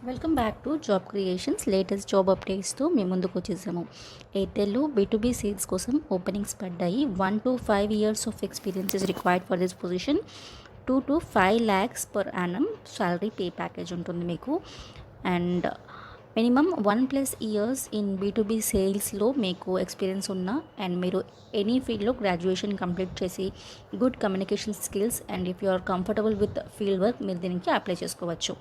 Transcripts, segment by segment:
Welcome back to job creations latest job అప్డేట్స్తో మేము ముందుకు వచ్చేసాము. ఎయిర్టెల్లో B2B సేల్స్ కోసం ఓపెనింగ్స్ పడ్డాయి. 1 to 5 years of experience is required for this position. 2 to 5 lakhs per annum salary pay package ఉంటుంది మీకు. And minimum 1+ years in B2B సేల్స్లో మీకు ఎక్స్పీరియన్స్ ఉన్న అండ్ మీరు ఎనీ ఫీల్డ్లో గ్రాడ్యుయేషన్ కంప్లీట్ చేసి good communication skills and if you are comfortable with field work మీరు దీనికి అప్లై చేసుకోవచ్చు.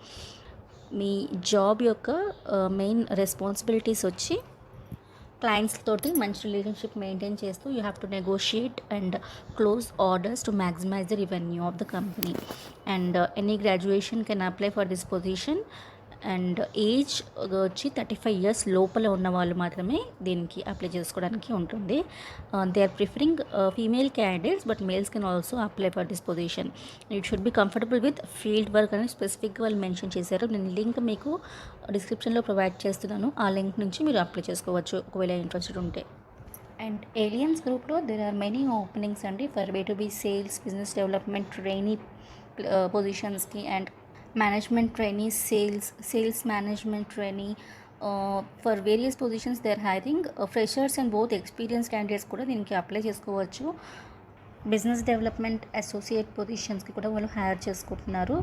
మీ జాబ్ యొక్క మెయిన్ రెస్పాన్సిబిలిటీస్ వచ్చి క్లయింట్స్ తోటి మంచి రిలేషన్షిప్ మెయింటైన్ చేస్తూ you have to negotiate and close orders to maximise the revenue of the company. And any graduation can apply for this position. And age వచ్చి 35 years లోపల ఉన్న వాళ్ళు మాత్రమే దీనికి అప్లై చేసుకోవడానికి ఉంటుంది. They are preferring female candidates but males can also apply for this position. It should be comfortable with field work అని స్పెసిఫిక్గా వాళ్ళు మెన్షన్ చేశారు. నేను లింక్ మీకు డిస్క్రిప్షన్లో ప్రొవైడ్ చేస్తున్నాను. ఆ లింక్ నుంచి మీరు అప్లై చేసుకోవచ్చు ఒకవేళ ఇంట్రెస్టెడ్ ఉంటే. అండ్ ఏలియన్స్ గ్రూప్లో దెర్ ఆర్ మెనీ ఓపెనింగ్స్ అండి for B2B sales, business development trainee పొజిషన్స్కి and management trainee, sales management trainee, for various positions they are hiring. Freshers and both experience candidates కూడా దీనికి apply చేసుకోవచ్చు. Business development associate పొజిషన్స్కి కూడా వాళ్ళు hire చేసుకుంటున్నారు.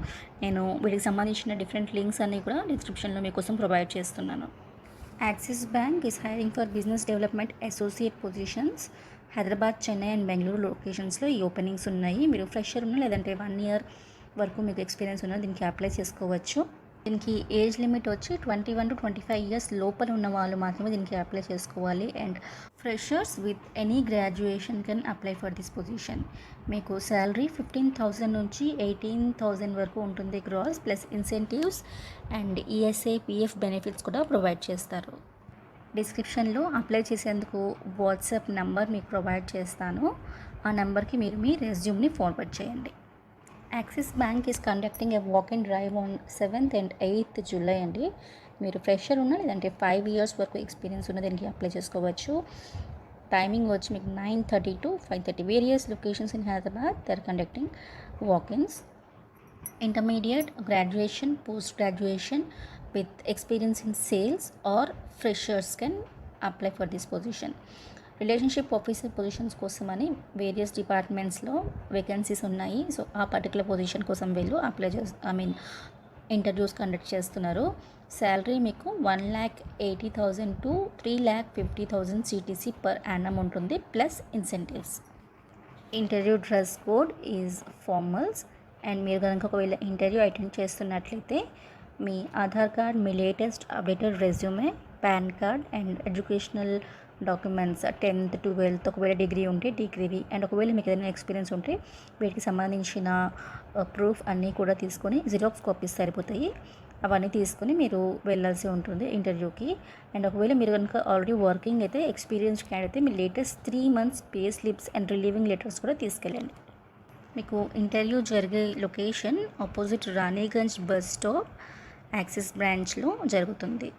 నేను వీటికి సంబంధించిన డిఫరెంట్ లింక్స్ అన్నీ కూడా డిస్క్రిప్షన్లో మీకోసం ప్రొవైడ్ చేస్తున్నాను. Axis bank is hiring for business development associate positions. Hyderabad, Chennai and Bengaluru లొకేషన్స్లో ఈ ఓపెనింగ్స్ ఉన్నాయి. మీరు ఫ్రెషర్ ఉన్న లేదంటే 1 year వరకు మీకు ఎక్స్పీరియన్స్ ఉన్న దీనికి అప్లై చేసుకోవచ్చు. దీనికి ఏజ్ లిమిట్ వచ్చి 21 to 25 years లోపల ఉన్న వాళ్ళు మాత్రమే దీనికి అప్లై చేసుకోవాలి. And freshers with any graduation can apply for this position. మీకు శాలరీ 15,000 నుంచి 18,000 వరకు ఉంటుంది gross, plus incentives and ESI, PF benefits కూడా ప్రొవైడ్ చేస్తారు. డిస్క్రిప్షన్లో అప్లై చేసేందుకు వాట్సాప్ నెంబర్ మీకు ప్రొవైడ్ చేస్తాను. ఆ నెంబర్కి మీరు మీ రెజ్యూమ్ని ఫార్వర్డ్ చేయండి. Axis bank is conducting a walk and drive on 7th and 8th July అండి. మీరు ఫ్రెషర్ ఉన్న లేదంటే 5 years వరకు ఎక్స్పీరియన్స్ ఉన్న దీనికి అప్లై చేసుకోవచ్చు. టైమింగ్ వచ్చి మీకు 9:30 to 5:30. Various locations in Hyderabad they are conducting walk-ins. Intermediate, graduation, post graduation with experience in sales or freshers can apply for this position. Relationship officer positions కోసమని various డిపార్ట్మెంట్స్లో vacancies ఉన్నాయి. So ఆ particular position కోసం వీళ్ళు interviews conduct చేస్తున్నారు. Salary మీకు 1,80,000 to 3,50,000 CTC per annum ఉంటుంది, plus incentives. Interview dress code is formals. And మీరు కనుక ఒకవేళ ఇంటర్వ్యూ అటెండ్ చేస్తున్నట్లయితే మీ ఆధార్ కార్డ్, మీ latest updated resume, PAN card and educational documents 10th, 12th ఒకవేళ డిగ్రీ ఉంటే డిగ్రీవి అండ్ ఒకవేళ మీకు ఏదైనా ఎక్స్పీరియన్స్ ఉంటే వీటికి సంబంధించిన ప్రూఫ్ అన్నీ కూడా తీసుకొని జిరాక్స్ కాపీస్ సరిపోతాయి. అవన్నీ తీసుకొని మీరు వెళ్ళాల్సి ఉంటుంది ఇంటర్వ్యూకి. అండ్ ఒకవేళ మీరు కనుక ఆల్రెడీ వర్కింగ్ అయితే, experience candidate me latest 3 months pay slips and relieving letters కూడా తీసుకెళ్ళండి. మీకు ఇంటర్వ్యూ జరిగే location opposite Raniganj bus stop, axis బ్రాంచ్లో జరుగుతుంది.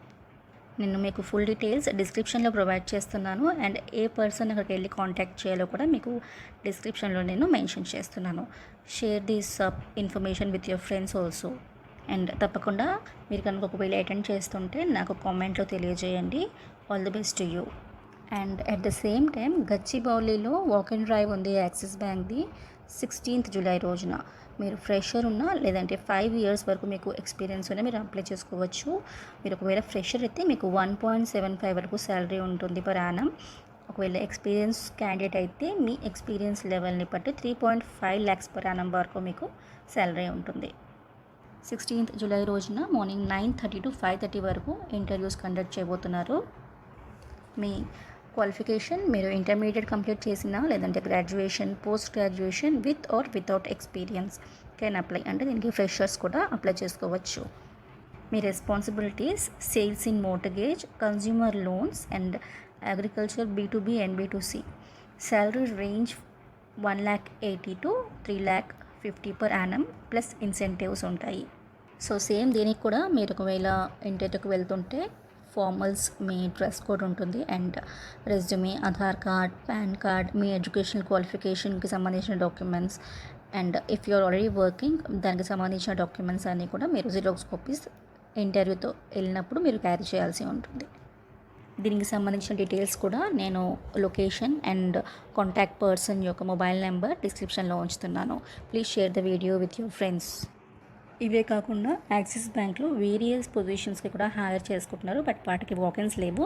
నేను మీకు ఫుల్ డీటెయిల్స్ డిస్క్రిప్షన్లో ప్రొవైడ్ చేస్తున్నాను. అండ్ ఏ పర్సన్ అక్కడికి వెళ్ళి కాంటాక్ట్ చేయాలో కూడా మీకు డిస్క్రిప్షన్లో నేను మెన్షన్ చేస్తున్నాను. Share this information with your friends also. And తప్పకుండా మీరు కనుక ఒకవేళ అటెండ్ చేస్తుంటే నాకు కామెంట్లో తెలియజేయండి. All the best to you. And at the same time గచ్చిబౌలిలో వాక్ అండ్ డ్రైవ్ ఉంది యాక్సిస్ బ్యాంక్ది 16th July రోజున. మీరు ఫ్రెషర్ ఉన్నా లేదంటే 5 years వరకు మీకు ఎక్స్పీరియన్స్ ఉన్నా మీరు అప్లై చేసుకోవచ్చు. మీరు ఒకవేళ ఫ్రెషర్ అయితే మీకు 1.75 వరకు శాలరీ ఉంటుంది పర్ యానం. ఒకవేళ ఎక్స్పీరియన్స్ క్యాండిడేట్ అయితే మీ ఎక్స్పీరియన్స్ లెవెల్ని బట్టి 3.5 lakhs పర్ యానం వరకు మీకు శాలరీ ఉంటుంది. 16th July రోజున మార్నింగ్ 9:30 to 5:30 వరకు ఇంటర్వ్యూస్ కండక్ట్ చేయబోతున్నారు. మీ క్వాలిఫికేషన్ మీరు ఇంటర్మీడియట్ కంప్లీట్ చేసినా లేదంటే graduation, post graduation with or without experience can apply. అంటే దీనికి ఫ్రెషర్స్ కూడా అప్లై చేసుకోవచ్చు. మీ responsibilities sales in mortgage, consumer loans and agriculture, B2B and B2C. Salary range 1,80,000 to 3,50,000 per annum, plus incentives ఉంటాయి. So same దీనికి కూడా మీరు ఒకవేళ ఇంటర్వ్యూకి వెళ్తుంటే ఫార్మల్స్ మీ డ్రెస్ కోడ్ ఉంటుంది. And resume, Aadhaar card, PAN card, మీ ఎడ్యుకేషనల్ క్వాలిఫికేషన్కి సంబంధించిన documents and if you are already working దానికి సంబంధించిన డాక్యుమెంట్స్ అన్నీ కూడా మీరు జిరాక్స్ కాపీస్ ఇంటర్వ్యూతో వెళ్ళినప్పుడు మీరు క్యారీ చేయాల్సి ఉంటుంది. దీనికి సంబంధించిన డీటెయిల్స్ కూడా నేను లొకేషన్ అండ్ కాంటాక్ట్ పర్సన్ యొక్క మొబైల్ నెంబర్ డిస్క్రిప్షన్లో ఉంచుతున్నాను. Please share the video with your friends. ఇవే కాకుండా యాక్సిస్ బ్యాంక్లో వేరియస్ పొజిషన్స్కి కూడా హైర్ చేసుకుంటున్నారు, బట్ వాటికి వాకెన్స్ లేవు.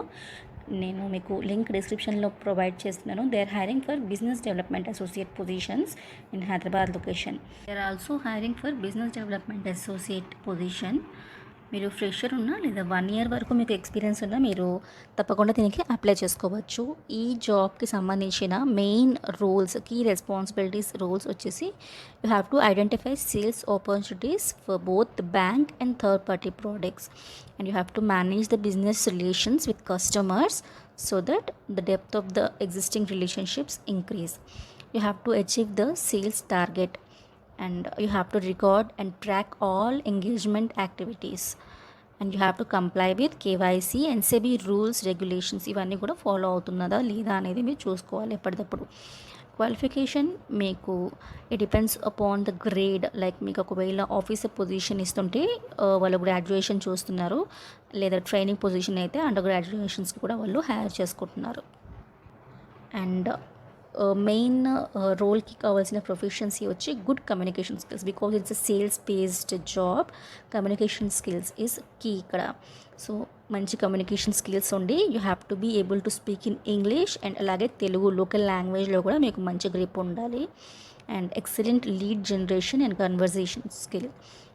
నేను మీకు లింక్ డిస్క్రిప్షన్లో ప్రొవైడ్ చేస్తున్నాను. They are hiring for business development associate positions in Hyderabad location. They are also hiring for business development associate position. మీరు ఫ్రెషర్ ఉన్నా లేదా 1 year వరకు మీకు ఎక్స్పీరియన్స్ ఉన్నా మీరు తప్పకుండా దీనికి అప్లై చేసుకోవచ్చు. ఈ జాబ్కి సంబంధించిన main roles, key responsibilities roles వచ్చేసి you have to identify sales opportunities for both bank and third party products, and you have to manage the business relations with customers so that the depth of the existing relationships increase. You have to achieve the sales target, and you have to record and track all engagement activities, and you have to comply with KYC and SEBI rules regulations. ఇవన్నీ కూడా follow అవుతున్నదా లేదా అనేది మీరు చూసుకోవాలి ఎప్పటికప్పుడు. Qualification మీకు it depends upon the grade. Like మీకు ఒకవేళ ఆఫీసర్ పొజిషన్ ఇస్తుంటే వాళ్ళు గ్రాడ్యుయేషన్ చూస్తున్నారు, లేదా ట్రైనింగ్ పొజిషన్ అయితే అండర్ గ్రాడ్యుయేషన్స్కి కూడా వాళ్ళు హైర్ చేసుకుంటున్నారు. అండ్ మెయిన్ రోల్కి కావాల్సిన ప్రొఫెషన్సీ వచ్చి good communication skills, because it's a sales based job. Communication skills is key ఇక్కడ. సో మంచి కమ్యూనికేషన్ స్కిల్స్ ఉండి you have to be able to speak in English, and అలాగే తెలుగు లోకల్ లాంగ్వేజ్లో కూడా మీకు మంచి గ్రిప్ ఉండాలి. And excellent lead generation and conversation skill.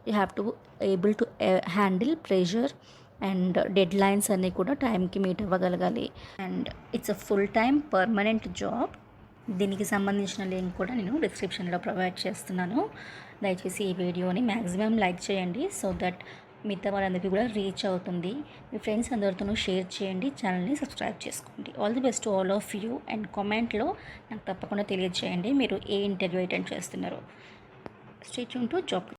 You have to able to handle pressure and deadlines అన్నీ కూడా టైంకి మీట్ అవ్వగలగాలి. And it's a full time permanent job. దీనికి సంబంధించిన లింక్ కూడా నేను డిస్క్రిప్షన్లో ప్రొవైడ్ చేస్తున్నాను. దయచేసి ఈ వీడియోని మ్యాక్సిమం లైక్ చేయండి, సో దట్ మిగతా వాళ్ళందరికీ కూడా రీచ్ అవుతుంది. మీ ఫ్రెండ్స్ అందరితోనూ షేర్ చేయండి, ఛానల్ని సబ్స్క్రైబ్ చేసుకోండి. All the best to all of you. And కామెంట్లో నాకు తప్పకుండా తెలియజేయండి మీరు ఏ ఇంటర్వ్యూ అటెండ్ చేస్తున్నారో. Stay tune to job.